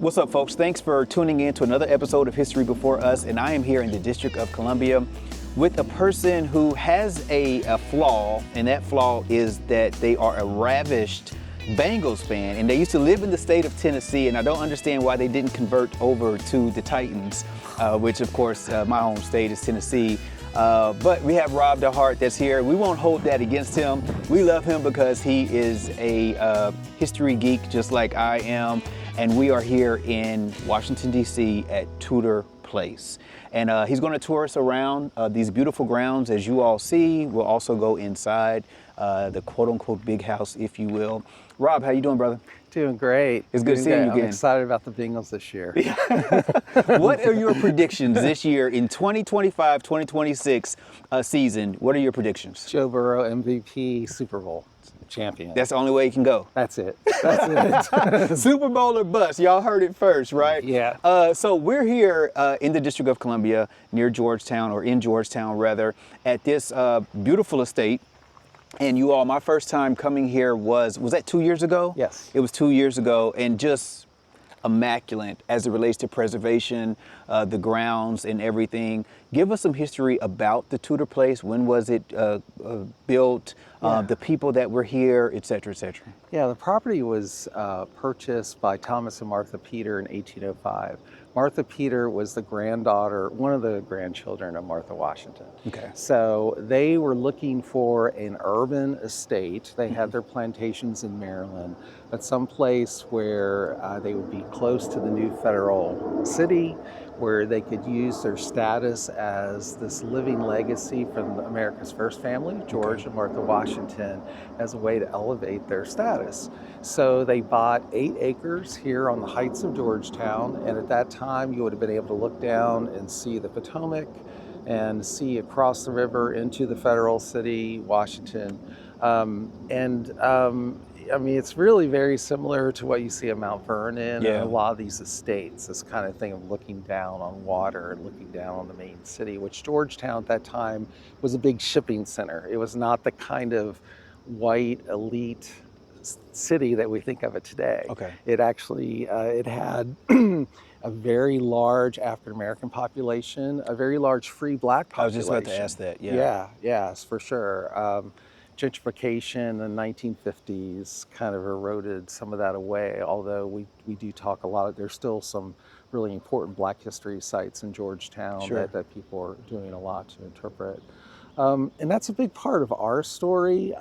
What's up, folks? Thanks for tuning in to another episode of History Before Us, and I am here in the District of Columbia with a person who has a flaw, and that flaw is that they are a ravished Bengals fan, and they used to live in the state of Tennessee, and I don't understand why they didn't convert over to the Titans, which of course my home state is Tennessee. But we have Rob DeHart that's here. We won't hold that against him. We love him because he is a history geek just like I am. And we are here in Washington, D.C. at Tudor Place. And he's going to tour us around these beautiful grounds, as you all see. We'll also go inside the quote-unquote big house, if you will. Rob, how you doing, brother? Doing great. It's good seeing you again. I'm excited about the Bengals this year. What are your predictions this year in 2025-2026 season? What are your predictions? Joe Burrow, MVP, Super Bowl champion. That's the only way you can go. That's it. That's it. Super Bowl or bust. Y'all heard it first, right? Yeah. So we're here in the District of Columbia, near Georgetown, or in Georgetown rather, at this beautiful estate. And you all, my first time coming here was that 2 years ago? Yes. It was 2 years ago, and just immaculate as it relates to preservation, the grounds and everything. Give us some history about the Tudor Place. When was it built? The people that were here, et cetera, et cetera. Yeah, the property was purchased by Thomas and Martha Peter in 1805. Martha Peter was the granddaughter, one of the grandchildren of Martha Washington. Okay. So they were looking for an urban estate. They had their plantations in Maryland, but someplace where they would be close to the new federal city, where they could use their status as this living legacy from America's first family, George and Martha Washington, as a way to elevate their status. So they bought 8 acres here on the heights of Georgetown, and at that time you would have been able to look down and see the Potomac and see across the river into the federal city, Washington. I mean, it's really very similar to what you see at Mount Vernon and a lot of these estates, this kind of thing of looking down on water and looking down on the main city, which Georgetown at that time was a big shipping center. It was not the kind of white elite city that we think of it today. Okay. It actually, it had a very large African-American population, a very large free black population. I was just about to ask that, Yes, for sure. Gentrification in the 1950s kind of eroded some of that away, although we do talk a lot. There's still some really important Black history sites in Georgetown that people are doing a lot to interpret. And that's a big part of our story.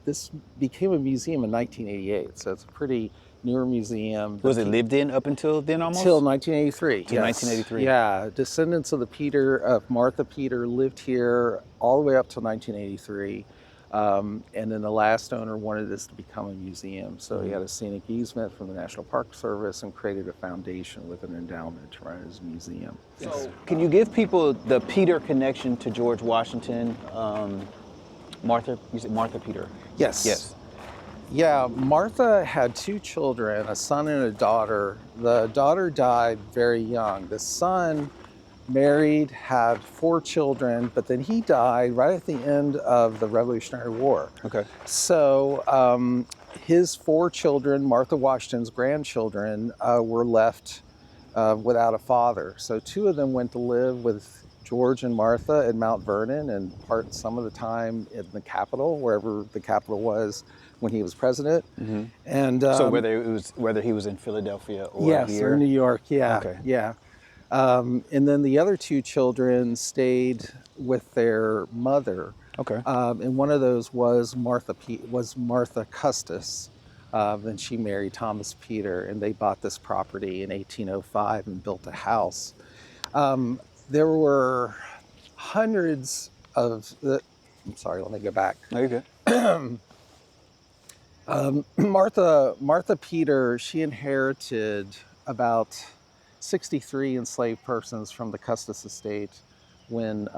This became a museum in 1988, so it's a pretty newer museum. Was it lived in up until then almost? Until 1983. Till 1983. Yeah, descendants of Martha Peter lived here all the way up till 1983. And then the last owner wanted this to become a museum. So he had a scenic easement from the National Park Service and created a foundation with an endowment to run it as a museum. So can you give people the Peter connection to George Washington? Martha, you said Martha Peter? Yes. Yes. Yeah, Martha had 2 children, a son and a daughter. The daughter died very young. The son married, had 4 children, but then he died right at the end of the Revolutionary War. Okay. So his 4 children, Martha Washington's grandchildren, were left without a father. So 2 of them went to live with George and Martha at Mount Vernon and some of the time in the Capitol, wherever the Capitol was when he was president. Mm-hmm. And so whether he was in Philadelphia or here? Or New York, yeah. Okay. Yeah. And then the other 2 children stayed with their mother. Okay. And one of those was Martha Custis. Then she married Thomas Peter, and they bought this property in 1805 and built a house. There were hundreds of I'm sorry, let me go back. No, you're good. Martha Peter, she inherited about 63 enslaved persons from the Custis estate when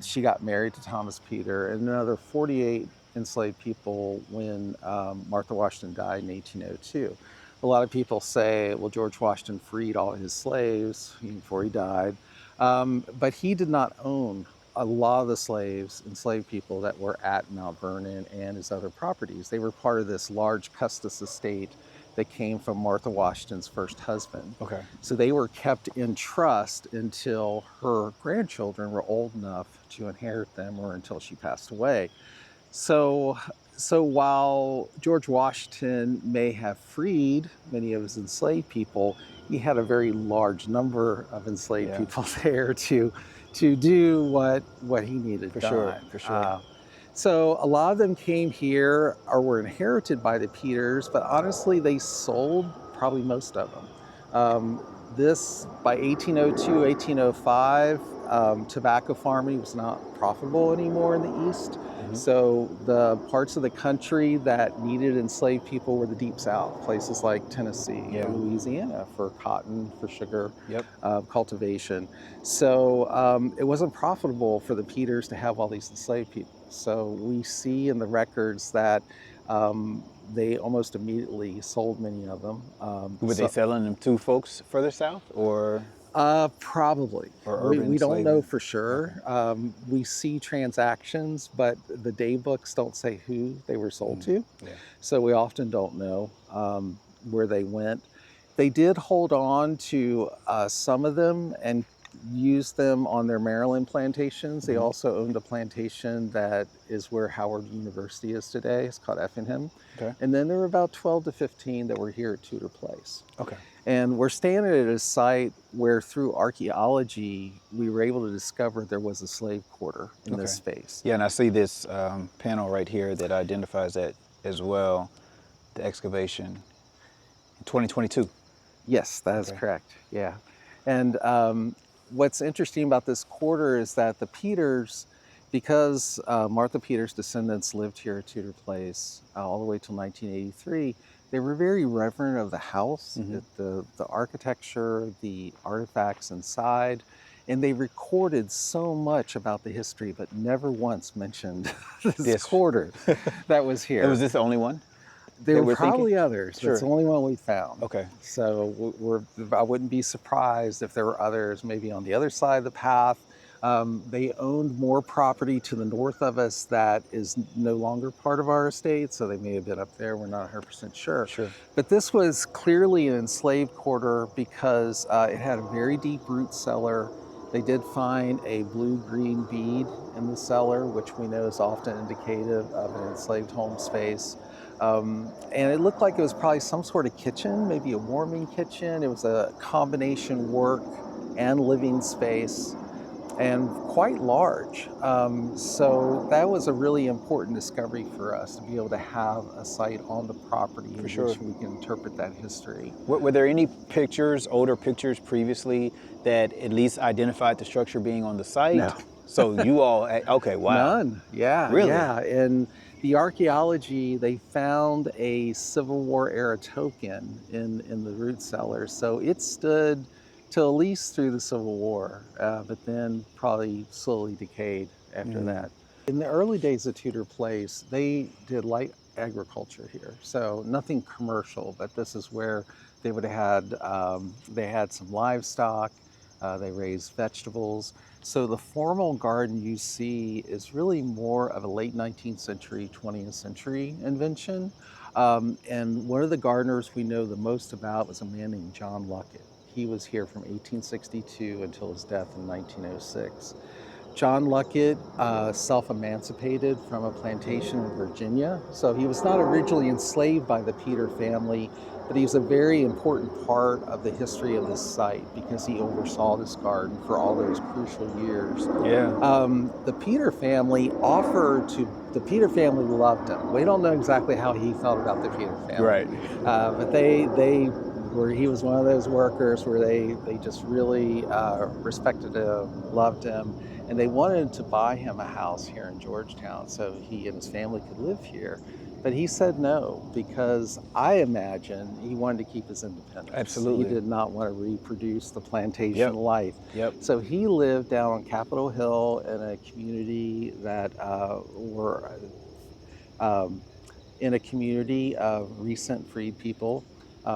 she got married to Thomas Peter, and another 48 enslaved people when Martha Washington died in 1802. A lot of people say, well, George Washington freed all his slaves before he died, but he did not own a lot of the enslaved people that were at Mount Vernon and his other properties. They were part of this large Custis estate that came from Martha Washington's first husband. Okay. So they were kept in trust until her grandchildren were old enough to inherit them or until she passed away. So, so while George Washington may have freed many of his enslaved people, he had a very large number of enslaved Yeah. people there to do what he needed For done. sure, for sure. So a lot of them came here or were inherited by the Peters, but honestly, they sold probably most of them. This, by 1802, 1805, tobacco farming was not profitable anymore in the East. So the parts of the country that needed enslaved people were the Deep South, places like Tennessee, Yeah. Louisiana for cotton, for sugar Yep. cultivation. So it wasn't profitable for the Peters to have all these enslaved people. So we see in the records that they almost immediately sold many of them. Were they selling them to folks further south, or Probably. or urban We don't know enslavement? for sure. We see transactions, but the day books don't say who they were sold to. Yeah. So we often don't know where they went. They did hold on to some of them and use them on their Maryland plantations. They also owned a plantation that is where Howard University is today. It's called Effingham. Okay. And then there were about 12 to 15 that were here at Tudor Place. Okay. And we're standing at a site where through archaeology, we were able to discover there was a slave quarter in this space. Yeah, and I see this panel right here that identifies that as well, the excavation in 2022. Yes, that is correct. Yeah. And what's interesting about this quarter is that the Peters, because Martha Peters' descendants lived here at Tudor Place all the way till 1983, they were very reverent of the house, the architecture, the artifacts inside, and they recorded so much about the history, but never once mentioned this quarter that was here. Was this the only one? There were probably others, but it's the only one we found. Okay. So I wouldn't be surprised if there were others maybe on the other side of the path. They owned more property to the north of us that is no longer part of our estate, so they may have been up there. We're not 100% sure. But this was clearly an enslaved quarter because it had a very deep root cellar. They did find a blue-green bead in the cellar, which we know is often indicative of an enslaved home space. And it looked like it was probably some sort of kitchen, maybe a warming kitchen. It was a combination work and living space, and quite large. So that was a really important discovery for us, to be able to have a site on the property in which we can interpret that history. Were there any pictures, older pictures previously, that at least identified the structure being on the site? No. So you all, okay, wow. None, yeah. Really? Yeah, and the archaeology, they found a Civil War era token in the root cellar. So it stood till at least through the Civil War, but then probably slowly decayed after that. In the early days of Tudor Place, they did light agriculture here. So nothing commercial, but this is where they would have had, they had some livestock, they raised vegetables. So the formal garden you see is really more of a late 19th century, 20th century invention. And one of the gardeners we know the most about was a man named John Luckett. He was here from 1862 until his death in 1906. John Luckett self-emancipated from a plantation in Virginia. So he was not originally enslaved by the Peter family, but he was a very important part of the history of this site because he oversaw this garden for all those crucial years. The Peter family the Peter family loved him. We don't know exactly how he felt about the Peter family. But he was one of those workers where they just really respected him, loved him, and they wanted to buy him a house here in Georgetown so he and his family could live here. But he said no, because I imagine he wanted to keep his independence. Absolutely. He did not want to reproduce the plantation life. Yep. So he lived down on Capitol Hill in a community that in a community of recent freed people,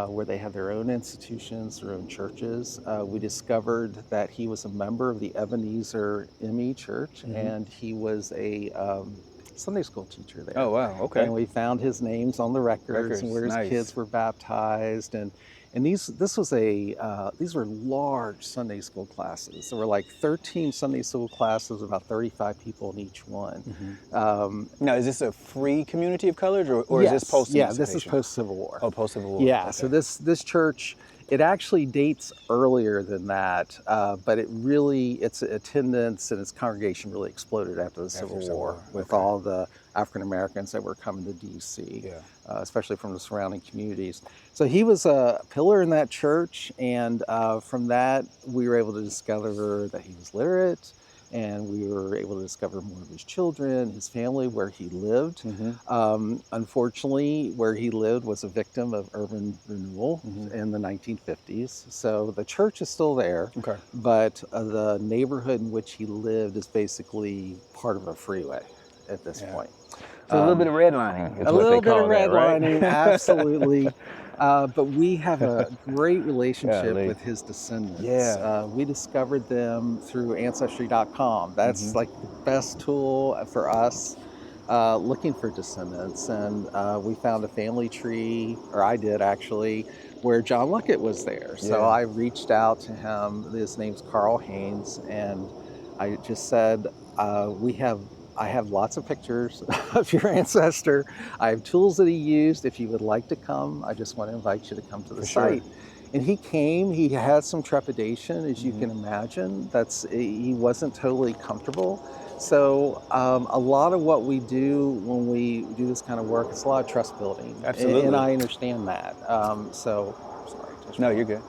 where they had their own institutions, their own churches. We discovered that he was a member of the Ebenezer ME Church, and he was a Sunday school teacher there. Oh, wow. Okay. And we found his names on the records and where his Nice. kids were baptized. And these were large Sunday school classes. There were like 13 Sunday school classes, about 35 people in each one. Now, is this a free community of colors, or Yes, is this post-emancipation? yeah, this is post-Civil War. Oh, post-Civil War. Yeah, Okay. so this church, it actually dates earlier than that, but its attendance and its congregation really exploded after the Civil War with all the African Americans that were coming to D.C., especially from the surrounding communities. So he was a pillar in that church, and from that we were able to discover that he was literate, and we were able to discover more of his children, his family, where he lived. Unfortunately, where he lived was a victim of urban renewal in the 1950s. So the church is still there, but the neighborhood in which he lived is basically part of a freeway at this point. So a little bit of redlining is a what little they bit call of that, right? redlining, absolutely. But we have a great relationship with his descendants. We discovered them through Ancestry.com. That's like the best tool for us looking for descendants. And we found a family tree, or I did actually, where John Luckett was there. So I reached out to him. His name's Carl Haynes, and I just said, I have lots of pictures of your ancestor. I have tools that he used. If you would like to come, I just want to invite you to come to the site. And he came. He had some trepidation, as you can imagine. He wasn't totally comfortable. So a lot of what we do when we do this kind of work, it's a lot of trust building. Absolutely. And I understand that. Sorry. No, you're good.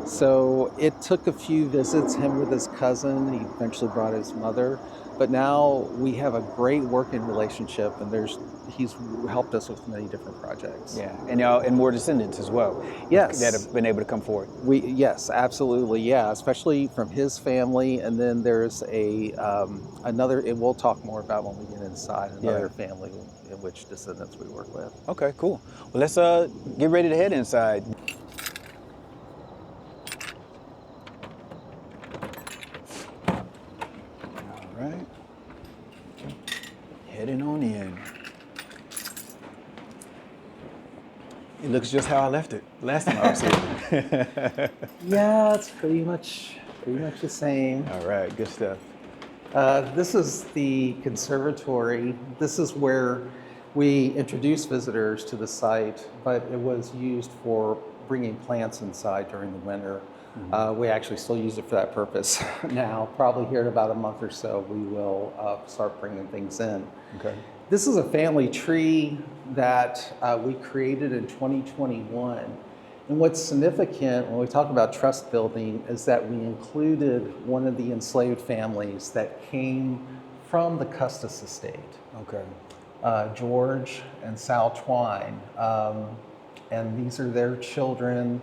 So it took a few visits, him with his cousin. He eventually brought his mother. But now we have a great working relationship, and he's helped us with many different projects. Yeah, and more descendants as well. Yes, that have been able to come forward. Yes, absolutely, yeah, especially from his family, and then there's another. And we'll talk more about when we get inside another family in which descendants we work with. Okay, cool. Well, let's get ready to head inside. Right. Heading on in. It looks just how I left it last time I was here. Yeah, it's pretty much the same. All right, good stuff. This is the conservatory. This is where we introduce visitors to the site, but it was used for bringing plants inside during the winter. We actually still use it for that purpose now. Probably here in about a month or so, we will start bringing things in. Okay. This is a family tree that we created in 2021. And what's significant when we talk about trust building is that we included one of the enslaved families that came from the Custis estate. Okay. George and Sal Twine. And these are their children.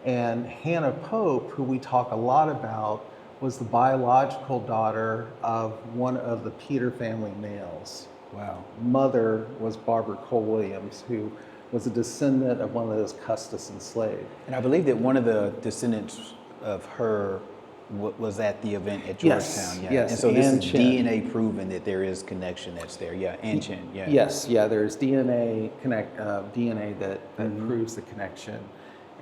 And Hannah Pope, who we talk a lot about, was the biological daughter of one of the Peter family males. Wow. Mother was Barbara Cole Williams, who was a descendant of one of those Custis enslaved. And I believe that one of the descendants of her was at the event at Georgetown. Yes. And so this is Chin. DNA proven that there is connection that's there. Yeah, and Chin. Yeah. Yes, yeah, there's DNA that proves the connection.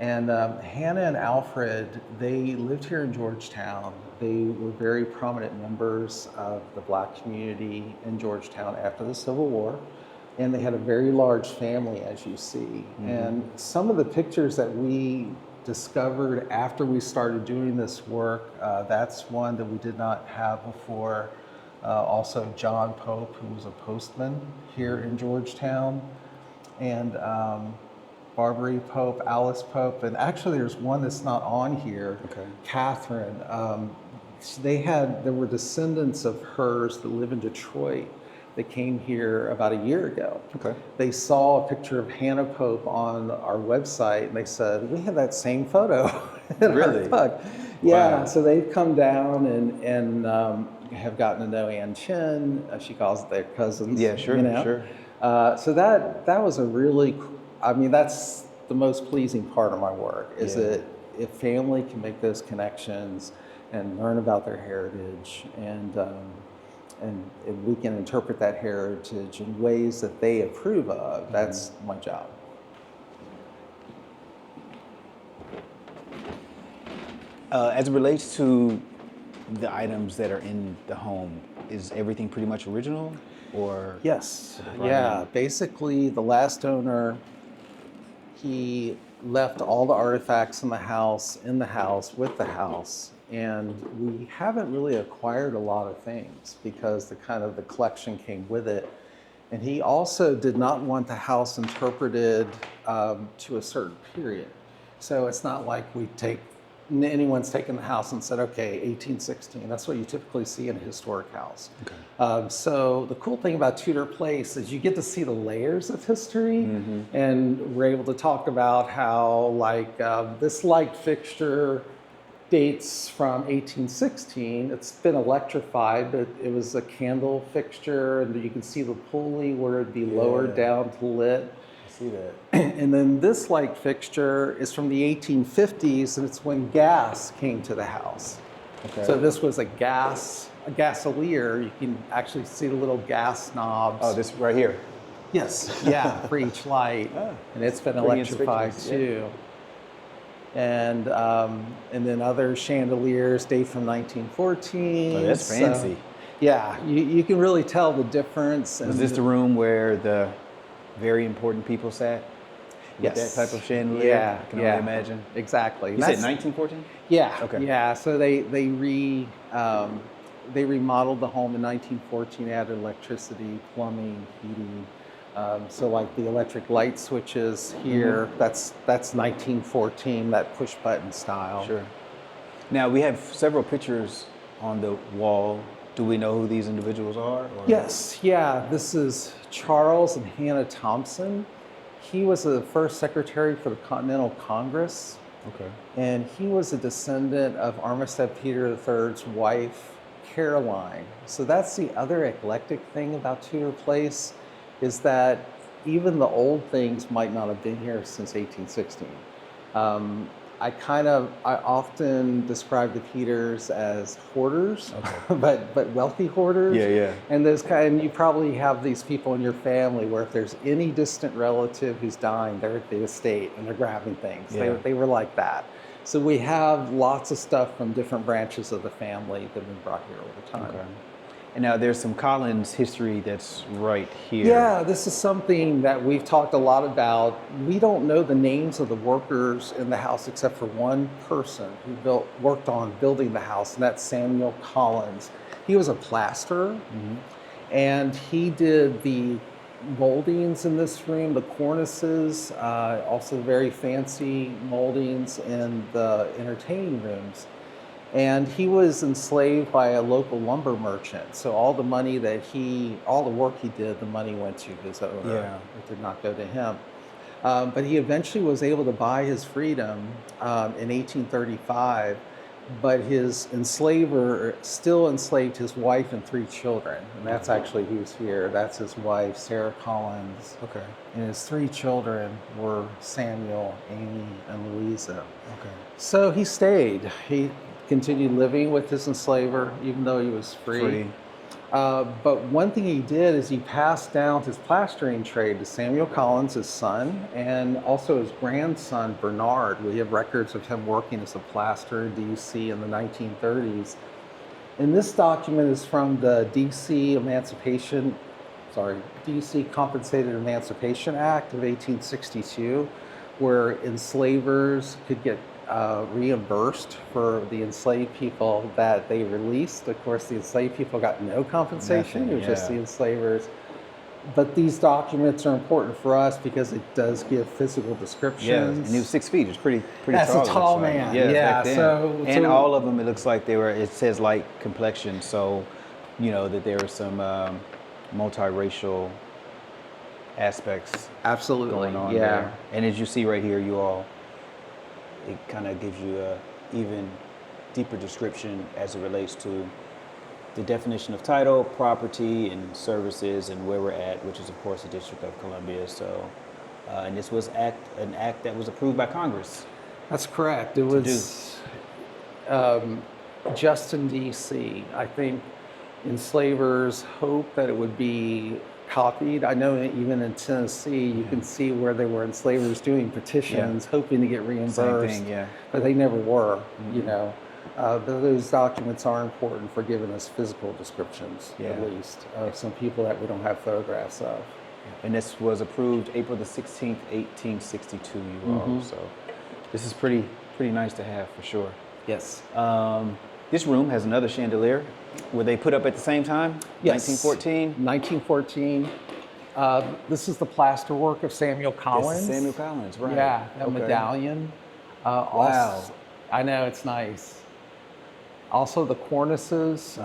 And Hannah and Alfred, they lived here in Georgetown. They were very prominent members of the Black community in Georgetown after the Civil War. And they had a very large family, as you see. And some of the pictures that we discovered after we started doing this work, that's one that we did not have before. Also John Pope, who was a postman here in Georgetown. And Barbary Pope, Alice Pope, and actually there's one that's not on here, Catherine. There were descendants of hers that live in Detroit that came here about a year ago. Okay. They saw a picture of Hannah Pope on our website, and they said, we have that same photo in our book. Yeah, wow. So they've come down and have gotten to know Ann Chin. She calls it their cousins. Yeah, sure, sure. So that was a really, that's the most pleasing part of my work, is that if family can make those connections and learn about their heritage. And and we can interpret that heritage in ways that they approve of. That's my job. As it relates to the items that are in the home, is everything pretty much original, or? Yes, yeah. Basically, the last owner, he left all the artifacts in the house with the house, and we haven't really acquired a lot of things because the collection came with it. And he also did not want the house interpreted to a certain period. So it's not like anyone's taken the house and said, okay, 1816. That's what you typically see in a historic house. Okay. So the cool thing about Tudor Place is you get to see the layers of history, and we're able to talk about how this light fixture dates from 1816. It's been electrified, but it was a candle fixture, and you can see the pulley where it'd be lowered down to lit. See that. And then this light fixture is from the 1850s, and it's when gas came to the house. Okay. So this was a gasolier. You can actually see the little gas knobs. Oh, this right here. Yes, yeah, for each light. And it's been electrified too. And then other chandeliers date from 1914. Oh, that's fancy. Yeah, you can really tell the difference. Was this the room where the very important people sat? With that type of chandelier? Yeah, I can only imagine. Exactly. You said 1914? Yeah. Okay. Yeah. So they remodeled the home in 1914, added electricity, plumbing, heating. So like the electric light switches here, that's 1914, that push button style. Sure. Now we have several pictures on the wall. Do we know who these individuals are? Or? Yes, yeah. This is Charles and Hannah Thompson. He was the first secretary for the Continental Congress. Okay. And he was a descendant of Armistead Peter III's wife, Caroline. So that's the other eclectic thing about Tudor Place, is that even the old things might not have been here since 1816. I often describe the Peters as hoarders, but wealthy hoarders. Yeah. And you probably have these people in your family where if there's any distant relative who's dying, they're at the estate and they're grabbing things. Yeah. They were like that. So we have lots of stuff from different branches of the family that have been brought here over time. Okay. And now there's some Collins history that's right here. Yeah, this is something that we've talked a lot about. We don't know the names of the workers in the house except for one person who worked on building the house, and that's Samuel Collins. He was a plasterer, and he did the moldings in this room, the cornices, also very fancy moldings in the entertaining rooms. And he was enslaved by a local lumber merchant. So all the money all the work he did, the money went to his owner. Yeah. It did not go to him. But he eventually was able to buy his freedom in 1835. But his enslaver still enslaved his wife and 3 children. And that's actually who's here. That's his wife, Sarah Collins. Okay. And his 3 children were Samuel, Amy, and Louisa. Okay. So he stayed. He continued living with his enslaver, even though he was free. But one thing he did is he passed down his plastering trade to Samuel Collins, his son, and also his grandson, Bernard. We have records of him working as a plasterer in D.C. in the 1930s. And this document is from the D.C. Compensated Emancipation Act of 1862, where enslavers could get reimbursed for the enslaved people that they released. Of course, the enslaved people got no compensation. It was just the enslavers. But these documents are important for us because it does give physical descriptions. Yeah, and he was 6 feet. It's pretty That's tall. That's a tall man. Yeah. And all of them, it looks like it says light complexion. So, that there are some multiracial aspects going on there. And as you see right here, it kind of gives you a even deeper description as it relates to the definition of title, property, and services, and where we're at, which is, of course, the District of Columbia. So, and this was an act that was approved by Congress. That's correct. It was just in D.C. I think enslavers hoped that it would be copied. I know even in Tennessee, you can see where there were enslavers doing petitions, hoping to get reimbursed, Same thing, but they never were, you know. But those documents are important for giving us physical descriptions, at least, of some people that we don't have photographs of. And this was approved April the 16th, 1862, you all. So this is pretty nice to have for sure. Yes. This room has another chandelier. Were they put up at the same time? Yes. 1914? 1914. This is the plasterwork of Samuel Collins. Samuel Collins, right. Yeah, that medallion. Wow. Also, I know, it's nice. Also the cornices,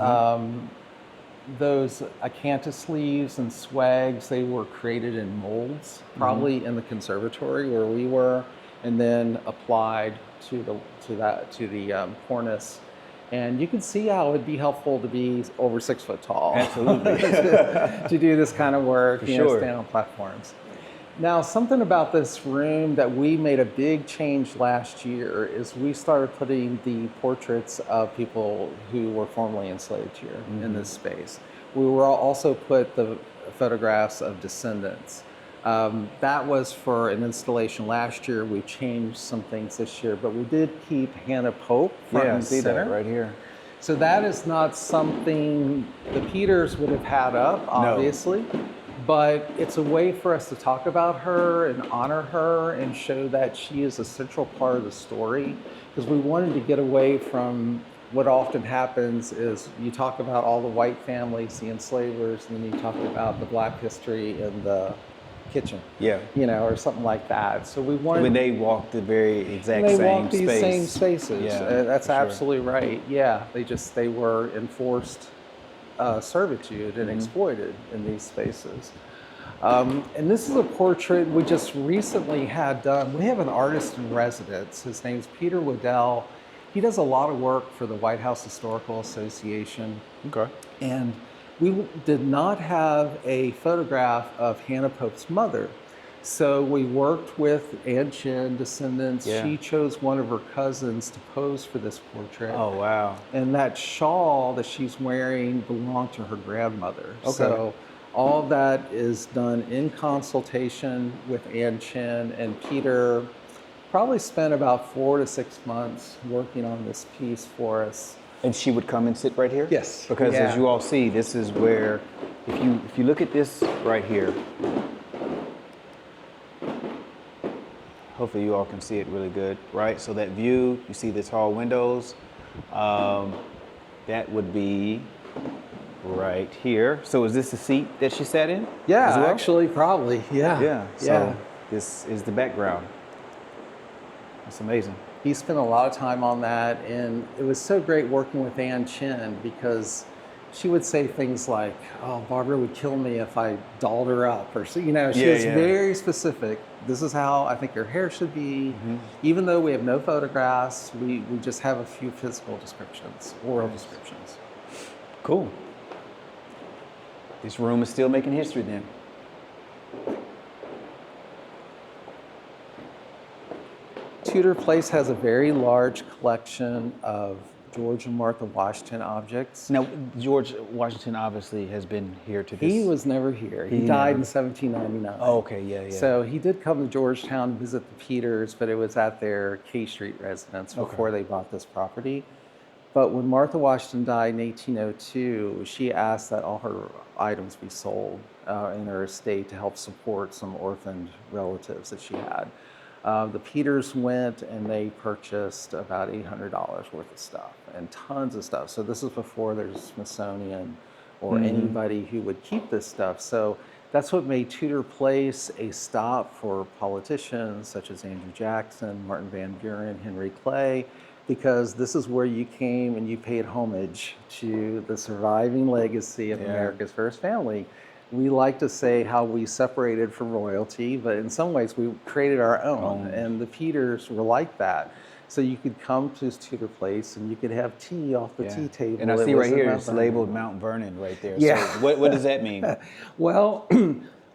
those acanthus sleeves and swags, they were created in molds, probably in the conservatory where we were, and then applied to the cornice. And you can see how it'd be helpful to be over 6 foot tall. Absolutely. to do this kind of work, Sure. stand on platforms. Now, something about this room that we made a big change last year is we started putting the portraits of people who were formerly enslaved here in this space. We will also put the photographs of descendants. That was for an installation last year. We changed some things this year, but we did keep Hannah Pope front and see center. that right here. So that is not something the Peters would have had up, obviously, but it's a way for us to talk about her and honor her and show that she is a central part of the story, because we wanted to get away from what often happens is you talk about all the white families, the enslavers, and then you talk about the black history in the kitchen, you know, or something like that. So we wanted when they walked the very exact they same walked these space. same spaces. That's for sure. absolutely right. Yeah, they were enforced servitude and exploited in these spaces. And this is a portrait we just recently had done. We have an artist in residence. His name's Peter Waddell. He does a lot of work for the White House Historical Association. Okay. And we did not have a photograph of Hannah Pope's mother. So we worked with Ann Chin, Descendants. She chose one of her cousins to pose for this portrait. Oh, wow. And that shawl that she's wearing belonged to her grandmother. Okay. So all that is done in consultation with Ann Chin, and Peter probably spent about 4 to 6 months working on this piece for us. And she would come and sit right here? Yes. Because as you all see, this is where, if you look at this right here, hopefully you all can see it really good, right? So that view, you see the tall windows, that would be right here. So is this the seat that she sat in? Yeah, as well? actually, probably, Yeah, so this is the background. That's amazing. He spent a lot of time on that, and it was so great working with Ann Chin because she would say things like, "Oh, Barbara would kill me if I dolled her up," or so, you know, she was very specific. This is how I think your hair should be. Even though we have no photographs, we just have a few physical descriptions, oral descriptions. Cool. This room is still making history then. Tudor Place has a very large collection of George and Martha Washington objects. Now, George Washington obviously has been here to this. He was never here. He died in 1799. Oh, okay, yeah. So he did come to Georgetown to visit the Peters, but it was at their K Street residence before they bought this property. But when Martha Washington died in 1802, she asked that all her items be sold in her estate to help support some orphaned relatives that she had. The Peters went and they purchased about $800 worth of stuff and tons of stuff. So this is before there's Smithsonian or anybody who would keep this stuff. So that's what made Tudor Place a stop for politicians such as Andrew Jackson, Martin Van Buren, Henry Clay, because this is where you came and you paid homage to the surviving legacy of America's first family. We like to say how we separated from royalty, but in some ways we created our own, and the Peters were like that. So you could come to Tudor Place and you could have tea off the tea table. And I see right here it's labeled Mount Vernon right there. Yeah. So what does that mean? Well,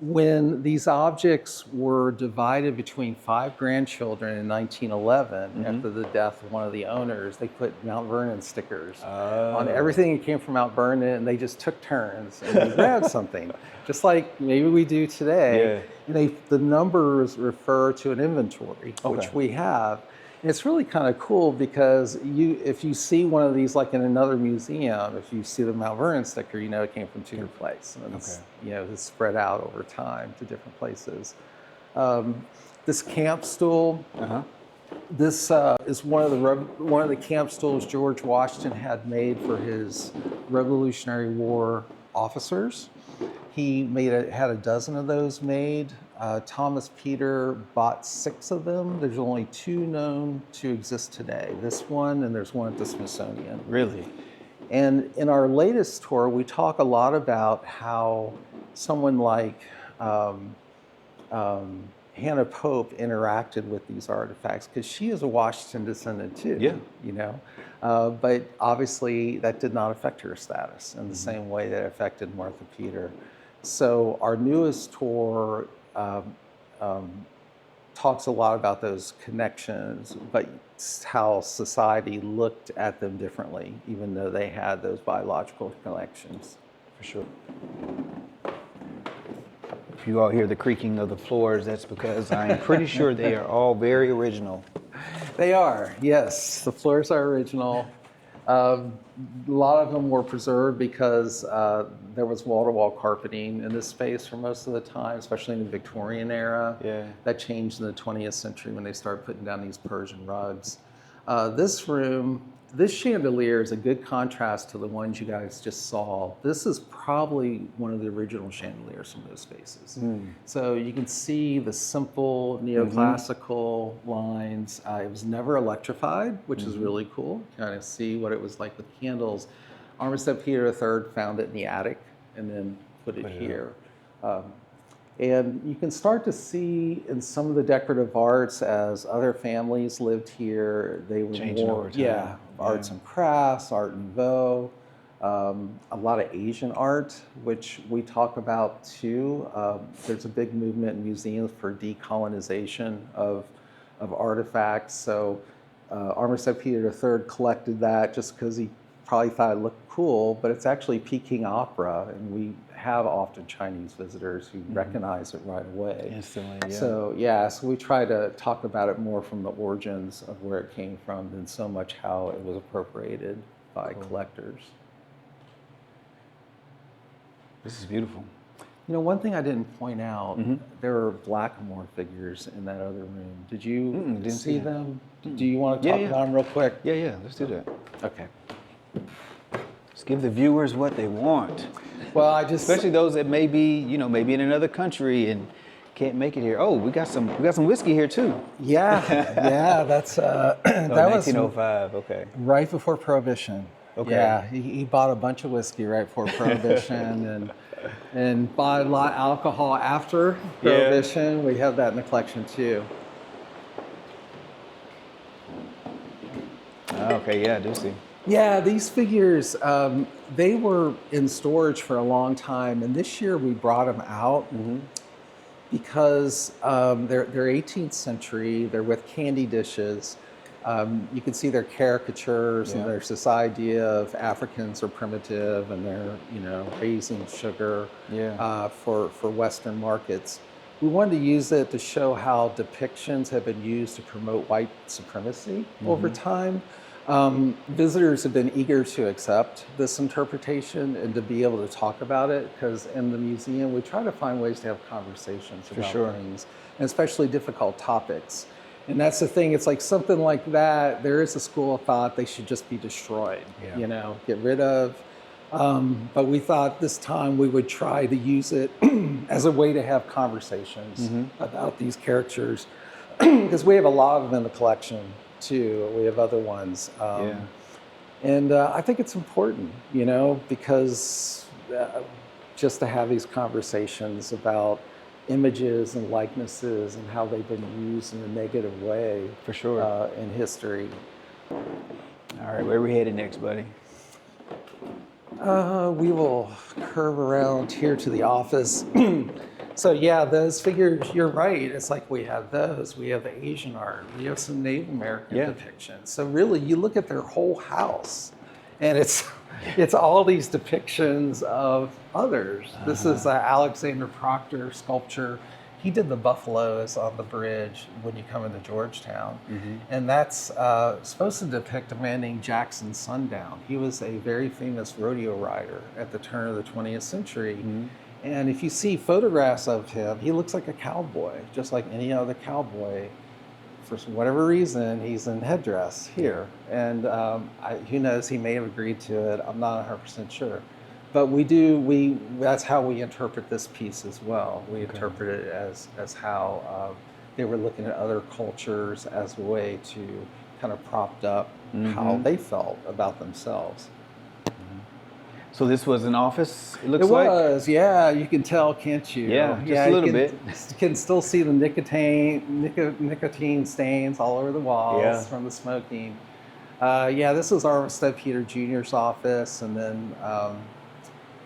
when these objects were divided between 5 grandchildren in 1911, after the death of one of the owners, they put Mount Vernon stickers on everything that came from Mount Vernon, and they just took turns and they grabbed something, just like maybe we do today. And the numbers refer to an inventory, which we have. And it's really kind of cool because if you see one of these, like in another museum, if you see the Mount Vernon sticker, you know it came from Tudor Place. And it's, it's spread out over time to different places. This camp stool, this is one of the camp stools George Washington had made for his Revolutionary War officers. He had a dozen of those made. Thomas Peter bought 6 of them. There's only 2 known to exist today. This one, and there's one at the Smithsonian. Really? And in our latest tour, we talk a lot about how someone like Hannah Pope interacted with these artifacts, because she is a Washington descendant too. But obviously that did not affect her status in the same way that it affected Martha Peter. So our newest tour talks a lot about those connections, but how society looked at them differently, even though they had those biological connections. For sure. If you all hear the creaking of the floors, that's because I'm pretty sure they are all very original. They are, yes. The floors are original. A lot of them were preserved because there was wall-to-wall carpeting in this space for most of the time, especially in the Victorian era. That changed in the 20th century when they started putting down these Persian rugs. This room, this chandelier is a good contrast to the ones you guys just saw. This is probably one of the original chandeliers from those spaces. So you can see the simple neoclassical lines. It was never electrified, which is really cool. Kind of see what it was like with candles. Armistead Peter III found it in the attic and then put it here. And you can start to see in some of the decorative arts, as other families lived here, they were changing more, over time. Arts and crafts, Art Nouveau, a lot of Asian art, which we talk about too. There's a big movement in museums for decolonization of artifacts. So Armistead Peter III collected that just because he probably thought it looked cool, but it's actually Peking opera, and we have often Chinese visitors who recognize it right away. Instantly, So we try to talk about it more from the origins of where it came from than so much how it was appropriated by collectors. This is beautiful. You know, one thing I didn't point out, there are Blackamoor figures in that other room. Did you see them? Do you want to talk about them real quick? Yeah, let's do that. Okay. Let's give the viewers what they want. Well, especially those that may be, maybe in another country and can't make it here. Oh, we got some whiskey here too. Yeah, that's that 1905. was okay. Right before Prohibition. Okay. Yeah, he bought a bunch of whiskey right before Prohibition and bought a lot of alcohol after Prohibition. We have that in the collection too. Okay, I do see. Yeah, these figures, they were in storage for a long time, and this year we brought them out because they're 18th century. They're with candy dishes. You can see their caricatures and there's this idea of Africans are primitive and they're raising sugar for Western markets. We wanted to use it to show how depictions have been used to promote white supremacy over time. Visitors have been eager to accept this interpretation and to be able to talk about it, because in the museum we try to find ways to have conversations about things, and especially difficult topics. And that's the thing, it's like something like that, there is a school of thought they should just be destroyed, get rid of. But we thought this time we would try to use it as a way to have conversations about these characters, because we have a lot of them in the collection too. We have other ones. And I think it's important, because just to have these conversations about images and likenesses and how they've been used in a negative way in history. All right, where are we headed next, buddy? We will curve around here to the office. So yeah, those figures, you're right. It's like we have those, we have Asian art, we have some Native American depictions. So really, you look at their whole house, and it's all these depictions of others. This is Alexander Proctor sculpture. He did the buffaloes on the bridge when you come into Georgetown. And that's supposed to depict a man named Jackson Sundown. He was a very famous rodeo rider at the turn of the 20th century. And if you see photographs of him, he looks like a cowboy, just like any other cowboy. For whatever reason, he's in headdress here. And who knows, he may have agreed to it. I'm not 100% sure. But that's how we interpret this piece as well. We interpret it as how they were looking at other cultures as a way to kind of propped up how they felt about themselves. So this was an office, it looks like? It was, yeah. You can tell, can't you? Yeah, just a little bit. You can still see the nicotine stains all over the walls from the smoking. This was Armistead Peter Jr.'s office, and then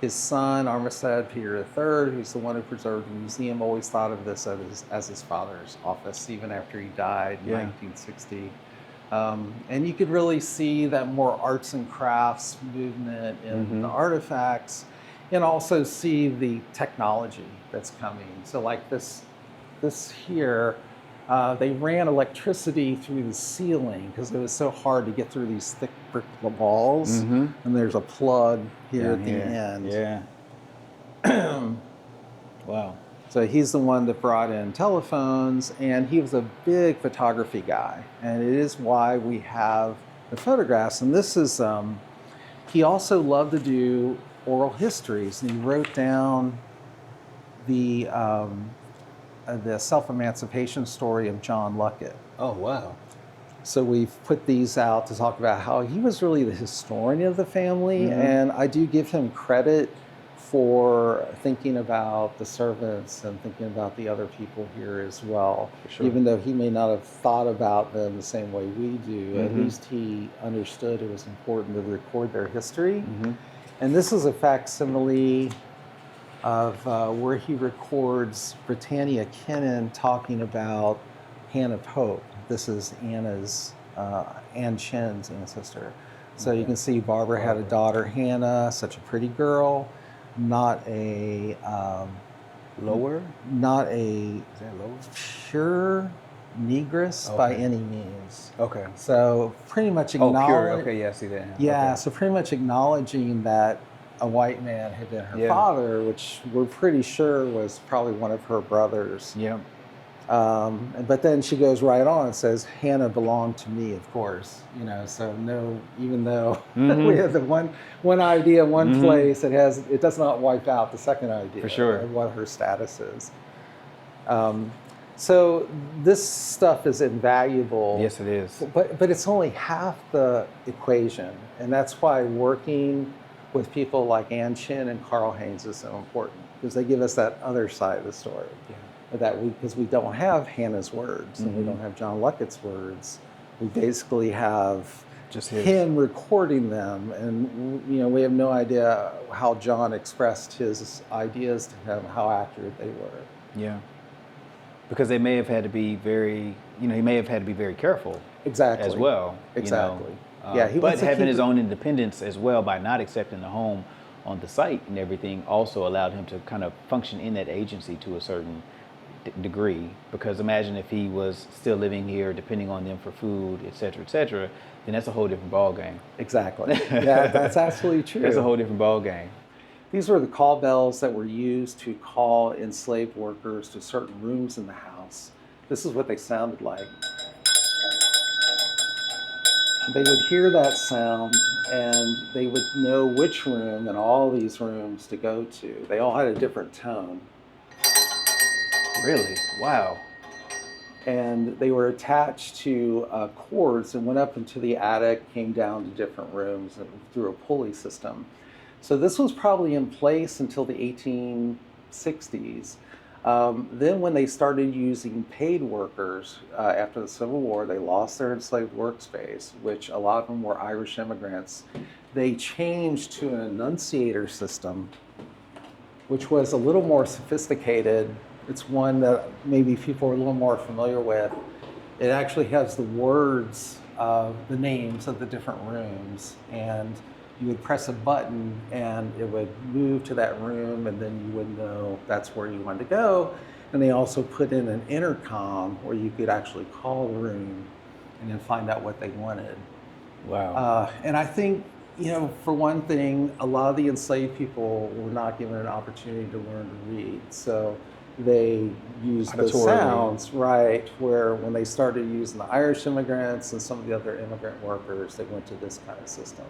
his son, Armistead Peter III, who's the one who preserved the museum, always thought of this as his father's office, even after he died in 1960. And you could really see that more arts and crafts movement in the artifacts, and also see the technology that's coming. So like this here, they ran electricity through the ceiling because it was so hard to get through these thick brick walls. And there's a plug here at the end. Wow. So he's the one that brought in telephones, and he was a big photography guy. And it is why we have the photographs. And this is, he also loved to do oral histories, and he wrote down the self-emancipation story of John Luckett. Oh, wow. So we've put these out to talk about how he was really the historian of the family, and I do give him credit for thinking about the servants and thinking about the other people here as well. Even though he may not have thought about them the same way we do, at least he understood it was important to record their history. And this is a facsimile of where he records Britannia Kennan talking about Hannah Pope. This is Ann Chin's ancestor. So you can see Barbara had a daughter, Hannah, such a pretty girl. Not a lower? Not a Is that lower? pure negress by any means. Okay. So pretty much acknowledging. Oh, pure. Okay, yeah, I see that. Yeah, so pretty much acknowledging that a white man had been her father, which we're pretty sure was probably one of her brothers. Yeah. But then she goes right on and says, Hannah belonged to me, of course. So no, even though we have the one idea, one place, it does not wipe out the second idea. For sure. Of what her status is. So this stuff is invaluable. Yes, it is. But it's only half the equation. And that's why working with people like Ann Chin and Carl Haynes is so important, because they give us that other side of the story. Because we don't have Hannah's words and we don't have John Luckett's words. We basically have just him recording them, and we have no idea how John expressed his ideas to him, how accurate they were. Yeah. Because they may have had to be very, he may have had to be very careful. Exactly. As well. Exactly. But having his own independence as well by not accepting the home on the site and everything also allowed him to kind of function in that agency to a certain degree. Because imagine if he was still living here, depending on them for food, et cetera, then that's a whole different ball game. Exactly. Yeah, that's absolutely true. That's a whole different ball game. These were the call bells that were used to call enslaved workers to certain rooms in the house. This is what they sounded like. They would hear that sound and they would know which room in all these rooms to go to. They all had a different tone. Really? Wow. And they were attached to cords and went up into the attic, came down to different rooms through a pulley system. So this was probably in place until the 1860s. Then when they started using paid workers after the Civil War, they lost their enslaved workspace, which a lot of them were Irish immigrants. They changed to an annunciator system, which was a little more sophisticated It's one that maybe people are a little more familiar with. It actually has the words of the names of the different rooms, and you would press a button and it would move to that room, and then you would know that's where you wanted to go. And they also put in an intercom where you could actually call the room and then find out what they wanted. Wow. And I think, for one thing, a lot of the enslaved people were not given an opportunity to learn to read. So they used the sounds, right, where when they started using the Irish immigrants and some of the other immigrant workers, they went to this kind of system.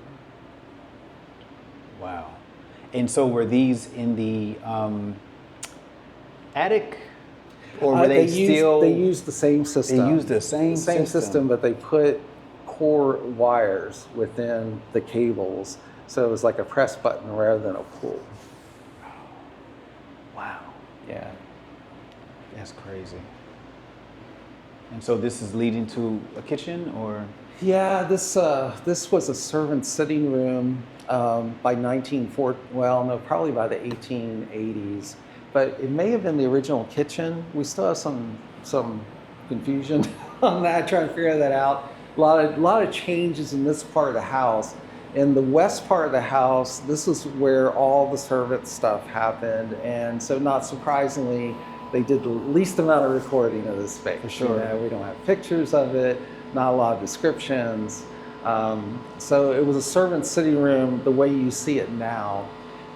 Wow. And so were these in the attic? Or were they still? They used the same system. They used the same system, but they put core wires within the cables. So it was like a press button rather than a pull. Wow. Yeah. That's crazy. And so this is leading to a kitchen, or? Yeah, this was a servant's sitting room by 1940. Well, no, probably by the 1880s. But it may have been the original kitchen. We still have some confusion on that, trying to figure that out. A lot of changes in this part of the house. In the west part of the house, this is where all the servant stuff happened, and so not surprisingly, they did the least amount of recording of this space. For sure. We don't have pictures of it, not a lot of descriptions. So it was a servant's sitting room the way you see it now.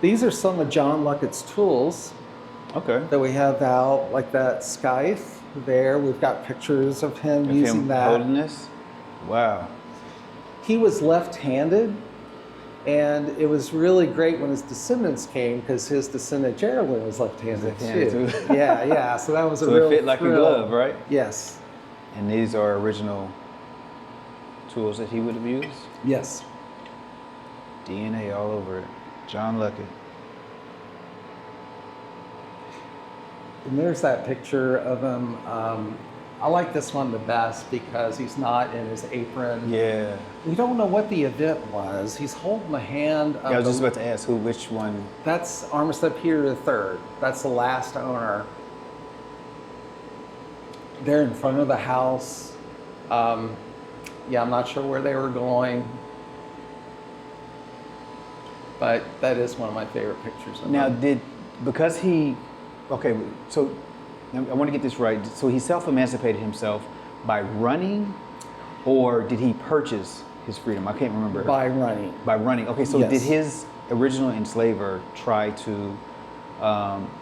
These are some of John Luckett's tools. Okay. That we have out, like that scythe there. We've got pictures of him using that. Holding this? Wow. He was left-handed, and it was really great when his descendants came, because his descendant Geraldine was left-handed too. Yeah. So that was a real So it fit like a glove, right? Yes. And these are original tools that he would have used? Yes. DNA all over it. John Luckett. And there's that picture of him. I like this one the best because he's not in his apron. Yeah. We don't know what the event was. He's holding the hand of I was just about to ask which one. That's Armistead Peter III. That's the last owner. They're in front of the house. I'm not sure where they were going. But that is one of my favorite pictures of him. Okay, so I want to get this right. So he self-emancipated himself by running, or did he purchase his freedom? I can't remember. By running. By running. Okay, so Yes. Did his original enslaver try to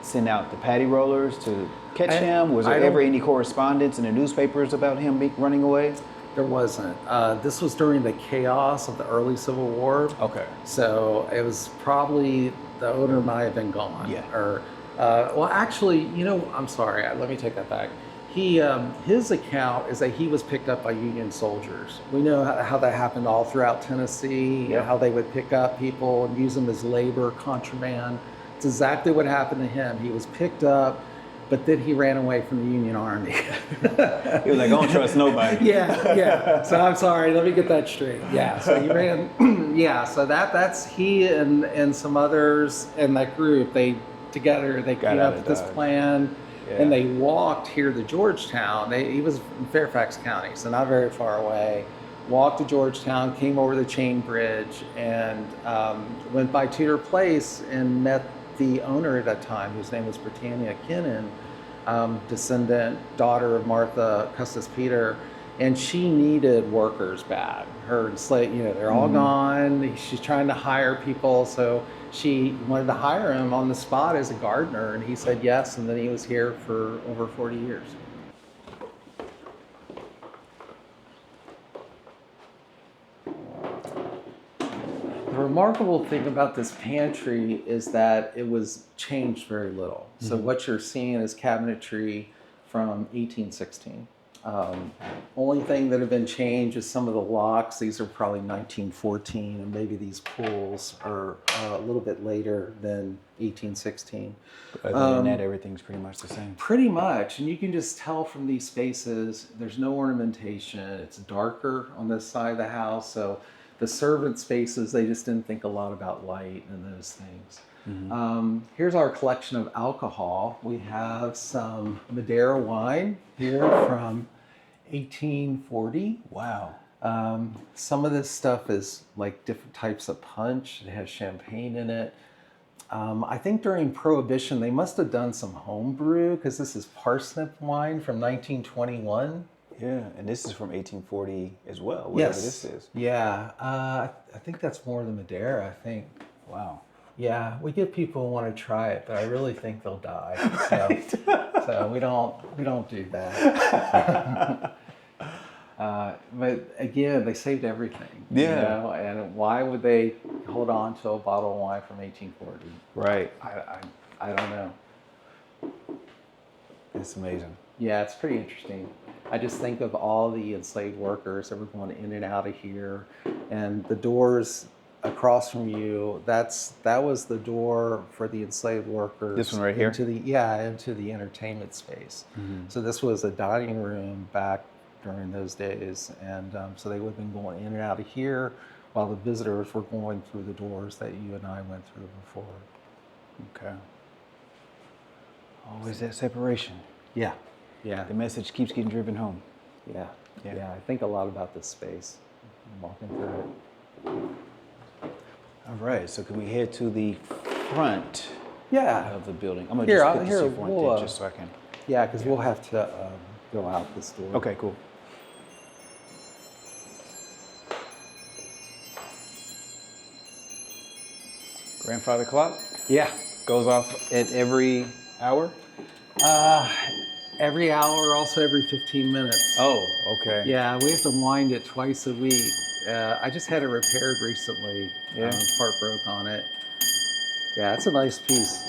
send out the patty rollers to catch him? Was there ever any correspondence in the newspapers about him running away? There wasn't. This was during the chaos of the early Civil War. Okay. So it was probably, the owner might have been gone. Yeah. Or, well, actually, I'm sorry. Let me take that back. His account is that he was picked up by Union soldiers. We know how that happened all throughout Tennessee, Yep. how they would pick up people and use them as labor, contraband. It's exactly what happened to him. He was picked up, but then he ran away from the Union Army. He was like, I don't trust nobody. Yeah. So I'm sorry, let me get that straight. Yeah, so he ran, so that's he and some others in that group, they came up with this plan, and they walked here to Georgetown. He was in Fairfax County, so not very far away. Walked to Georgetown, came over the Chain Bridge, and went by Tudor Place and met the owner at that time, whose name was Britannia Kinnan, descendant, daughter of Martha Custis Peter, and she needed workers bad. Her slave, they're all gone. She's trying to hire people, so she wanted to hire him on the spot as a gardener, and he said yes, and then he was here for over 40 years. The remarkable thing about this pantry is that it was changed very little. So what you're seeing is cabinetry from 1816. Only thing that have been changed is some of the locks. These are probably 1914, and maybe these pulls are a little bit later than 1816. But other than that, everything's pretty much the same. Pretty much, and you can just tell from these spaces, there's no ornamentation. It's darker on this side of the house, so the servant spaces, they just didn't think a lot about light and those things. Here's our collection of alcohol. We have some Madeira wine here from 1840. Wow. Some of this stuff is like different types of punch. It has champagne in it. I think during Prohibition, they must have done some home brew because this is parsnip wine from 1921. Yeah, and this is from 1840 as well, whatever this is. Yeah, I think that's more the Madeira, I think. Wow. Yeah, we get people who want to try it, but I really think they'll die. So we don't do that. But again, they saved everything. Yeah. You know? And why would they hold on to a bottle of wine from 1840? Right. I don't know. It's amazing. Yeah, it's pretty interesting. I just think of all the enslaved workers that were going in and out of here, and the doors across from you. That was the door for the enslaved workers. This one right here? Into the entertainment space. So this was a dining room back during those days, and so they would have been going in and out of here while the visitors were going through the doors that you and I went through before. Okay. Always that separation. Yeah. Yeah. The message keeps getting driven home. Yeah. Yeah. Yeah. I think a lot about this space. I'm walking through it. All right, so can we head to the front of the building? I'm gonna Here, just put this here, in front we'll, there just so I can. Yeah, because we'll have to go out this door. Okay, cool. Grandfather clock Yeah. goes off at every hour? Every hour, also every 15 minutes. Oh, okay. Yeah, we have to wind it twice a week. I just had it repaired recently. Yeah. Part broke on it. Yeah, it's a nice piece.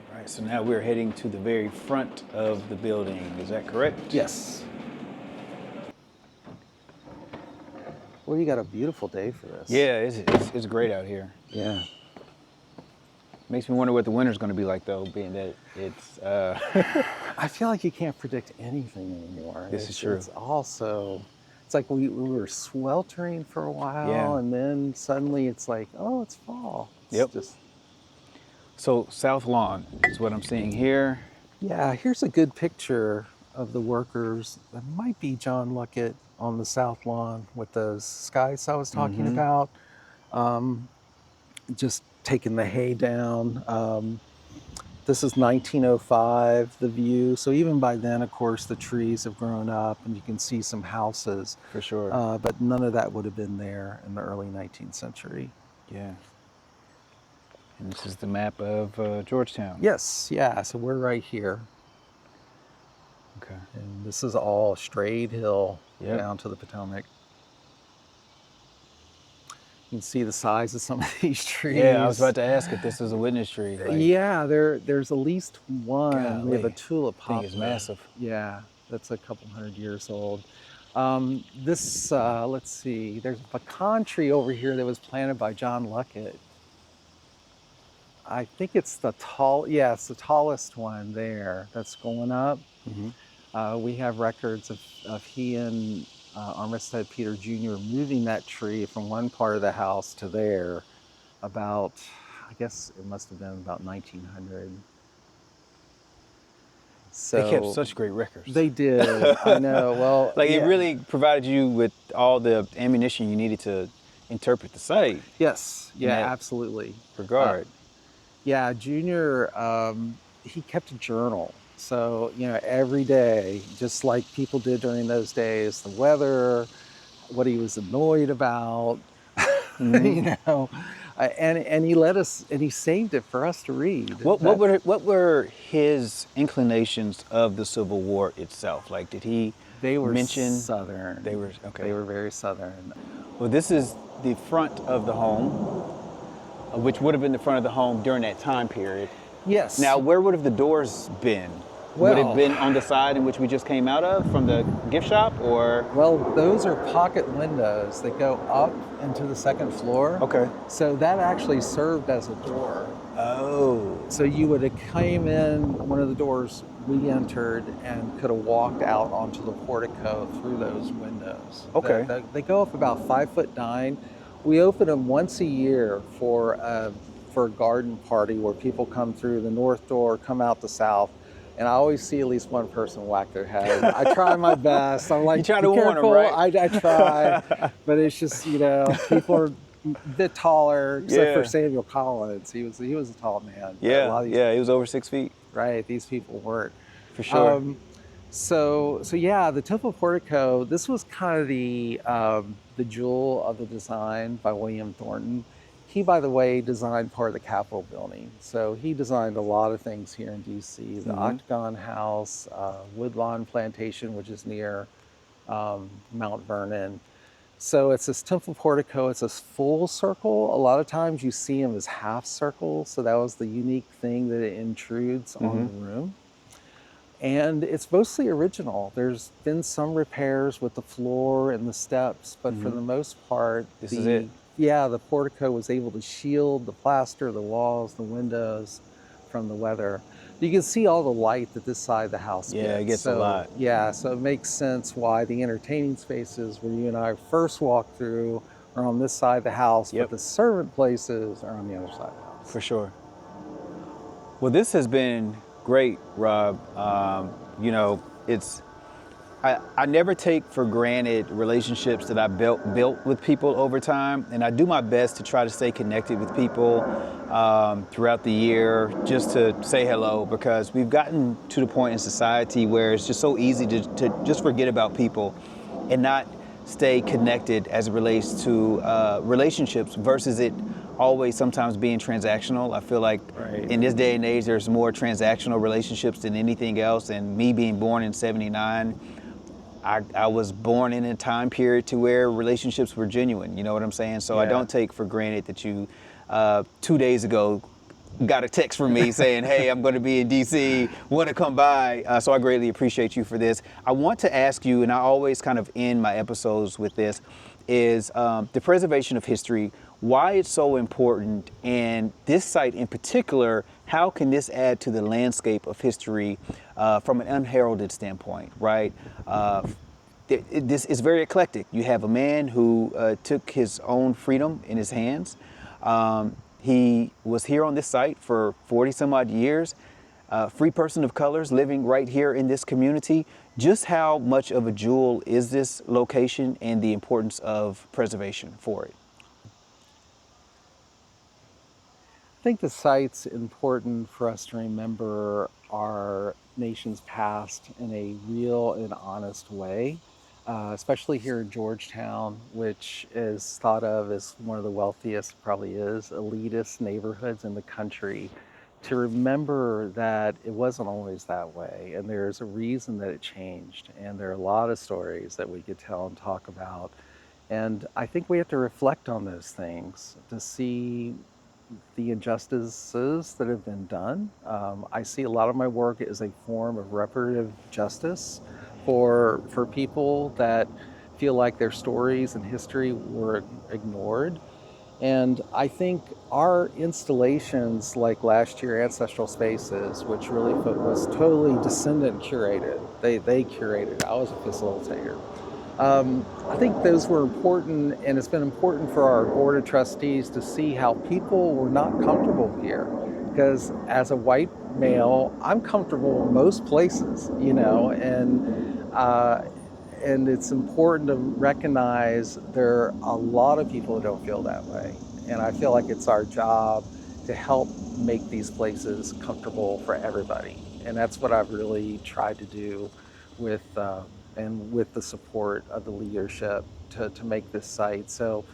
All right, so now we're heading to the very front of the building. Is that correct? Yes. Well, you got a beautiful day for this. Yeah, it's great out here. Yeah. Makes me wonder what the winter's going to be like, though, being that it's... I feel like you can't predict anything anymore. This is true. It's also, it's like we were sweltering for a while, Yeah. and then suddenly it's like, oh, it's fall. It's just, So South Lawn is what I'm seeing here. yeah, here's a good picture of the workers. That might be John Luckett on the South Lawn with those skies I was talking about. Just taking the hay down. This is 1905, the view. So even by then, of course, the trees have grown up and you can see some houses. For sure. But none of that would have been there in the early 19th century. Yeah. And this is the map of Georgetown. Yes, yeah, so we're right here. Okay. And this is all straight hill Yep. down to the Potomac. You can see the size of some of these trees. Yeah, I was about to ask if this is a witness tree. Like, Yeah, there's at least one. We have a golly, tulip poplar. thing is massive. Yeah, that's a couple hundred years old. This, let's see, there's a pecan tree over here that was planted by John Luckett. I think it's the it's the tallest one there that's going up. We have records of he and Armistead Peter Jr. moving that tree from one part of the house to there about, I guess it must have been about 1900. So they kept such great records. They did. I know. Well, like it really provided you with all the ammunition you needed to interpret the site. Yes. Yeah, that absolutely. Regard. Yeah, Junior, he kept a journal. So, every day, just like people did during those days, the weather, what he was annoyed about, and he let us, and he saved it for us to read. What were his inclinations of the Civil War itself? Like, did he mention Southern? They were okay. They were very Southern. Well, this is the front of the home, which would have been the front of the home during that time period. Yes. Now, where would have the doors been? Would it have been on the side in which we just came out of from the gift shop, or? Well, those are pocket windows that go up into the second floor. Okay. So that actually served as a door. Oh. So you would have came in one of the doors we entered and could have walked out onto the portico through those windows. Okay. They go up about 5'9". We open them once a year for a garden party where people come through the north door, come out the south, and I always see at least one person whack their head. I try my best. I'm like, You try be to warn them, careful. right? I try, but it's just, people are a bit taller, except for Yeah. Samuel Collins. He was a tall man. But a Yeah, lot of these, yeah, he was over 6 feet. right, these people weren't. For sure. So yeah, the Temple Portico. This was kind of the jewel of the design by William Thornton. He, by the way, designed part of the Capitol building. So he designed a lot of things here in D.C. The Octagon House, Woodlawn Plantation, which is near Mount Vernon. So it's this temple portico. It's a full circle. A lot of times you see them as half circles. So that was the unique thing, that it intrudes on the room. And it's mostly original. There's been some repairs with the floor and the steps, but for the most part, This is it. Yeah, the portico was able to shield the plaster, the walls, the windows from the weather. You can see all the light that this side of the house gets. Yeah, it gets a lot. Yeah, so it makes sense why the entertaining spaces where you and I first walked through are on this side of the house, Yep. but the servant places are on the other side of the house. For sure. Well, this has been great, Rob. I never take for granted relationships that I built with people over time, and I do my best to try to stay connected with people throughout the year, just to say hello, because we've gotten to the point in society where it's just so easy to just forget about people and not stay connected as it relates to relationships versus it always sometimes being transactional. I feel like in this day and age, there's more transactional relationships than anything else. And me being born in '79, I was born in a time period to where relationships were genuine. You know what I'm saying? So I don't take for granted that you 2 days ago got a text from me saying, hey, I'm going to be in DC, want to come by. So I greatly appreciate you for this. I want to ask you, and I always kind of end my episodes with this, is the preservation of history, why it's so important, and this site in particular, how can this add to the landscape of history from an unheralded standpoint, right? This is very eclectic. You have a man who took his own freedom in his hands. He was here on this site for 40 some odd years, free person of colors living right here in this community. Just how much of a jewel is this location and the importance of preservation for it? I think the site's important for us to remember our nation's past in a real and honest way, especially here in Georgetown, which is thought of as one of the wealthiest, probably is, elitist neighborhoods in the country. To remember that it wasn't always that way, and there's a reason that it changed, and there are a lot of stories that we could tell and talk about. And I think we have to reflect on those things to see the injustices that have been done. I see a lot of my work as a form of reparative justice for people that feel like their stories and history were ignored. And I think our installations, like last year, Ancestral Spaces, which really was totally descendant curated. They curated. I was a facilitator. I think those were important, and it's been important for our board of trustees to see how people were not comfortable here. Because as a white male, I'm comfortable in most places, and it's important to recognize there are a lot of people who don't feel that way. And I feel like it's our job to help make these places comfortable for everybody. And that's what I've really tried to do with the support of the leadership to make this site. So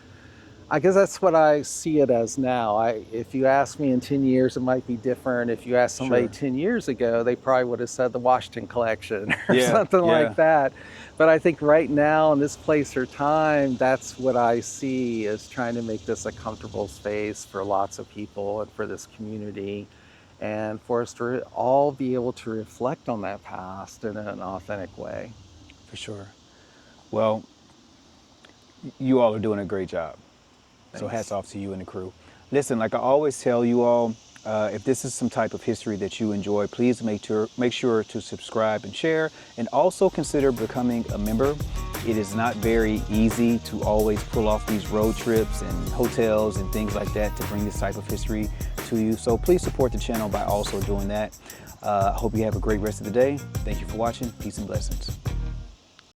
I guess that's what I see it as now. If you ask me in 10 years, it might be different. If you ask somebody 10 years ago, they probably would have said the Washington collection or something like that. But I think right now in this place or time, that's what I see as trying to make this a comfortable space for lots of people and for this community, and for us to all be able to reflect on that past in an authentic way. For sure. Well, you all are doing a great job. Thanks. So hats off to you and the crew. Listen, like I always tell you all, If this is some type of history that you enjoy, please make sure to subscribe and share, and also consider becoming a member. It is not very easy to always pull off these road trips and hotels and things like that to bring this type of history to you. So please support the channel by also doing that. I hope you have a great rest of the day. Thank you for watching. Peace and blessings.